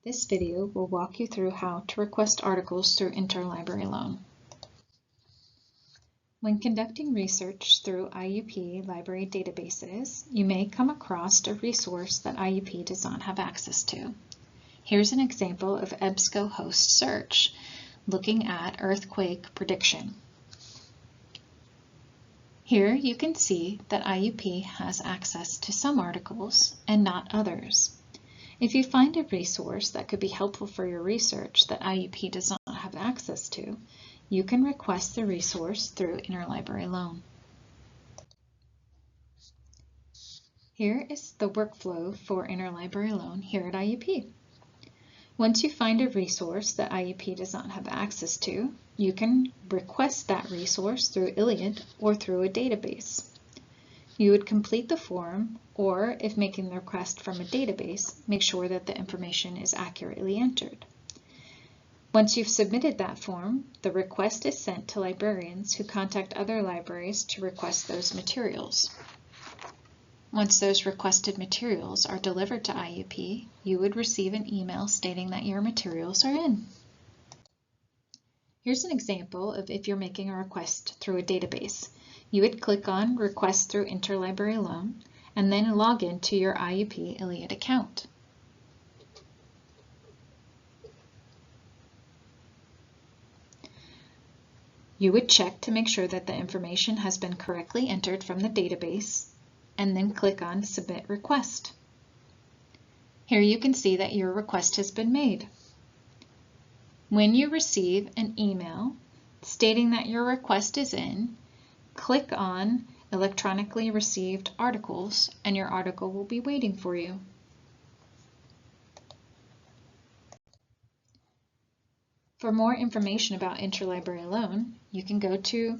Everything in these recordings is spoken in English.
This video will walk you through how to request articles through Interlibrary Loan. When conducting research through IUP library databases, you may come across a resource that IUP does not have access to. Here's an example of EBSCOhost search looking at earthquake prediction. Here you can see that IUP has access to some articles and not others. If you find a resource that could be helpful for your research that IUP does not have access to, you can request the resource through Interlibrary Loan. Here is the workflow for Interlibrary Loan here at IUP. Once you find a resource that IUP does not have access to, you can request that resource through ILLiad or through a database. You would complete the form, or if making the request from a database, make sure that the information is accurately entered. Once you've submitted that form, the request is sent to librarians who contact other libraries to request those materials. Once those requested materials are delivered to IUP, you would receive an email stating that your materials are in. Here's an example of if you're making a request through a database. You would click on Request through Interlibrary Loan and then log in to your IUP ILLiad account. You would check to make sure that the information has been correctly entered from the database and then click on Submit Request. Here you can see that your request has been made. When you receive an email stating that your request is in, click on Electronically Received Articles and your article will be waiting for you. For more information about Interlibrary Loan, you can go to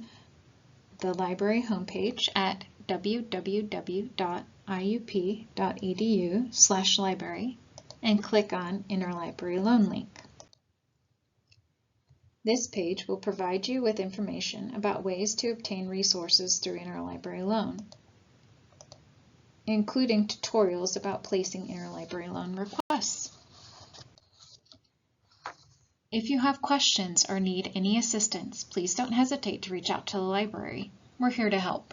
the library homepage at www.iup.edu/library and click on Interlibrary Loan link. This page will provide you with information about ways to obtain resources through Interlibrary Loan, including tutorials about placing Interlibrary Loan requests. If you have questions or need any assistance, please don't hesitate to reach out to the library. We're here to help.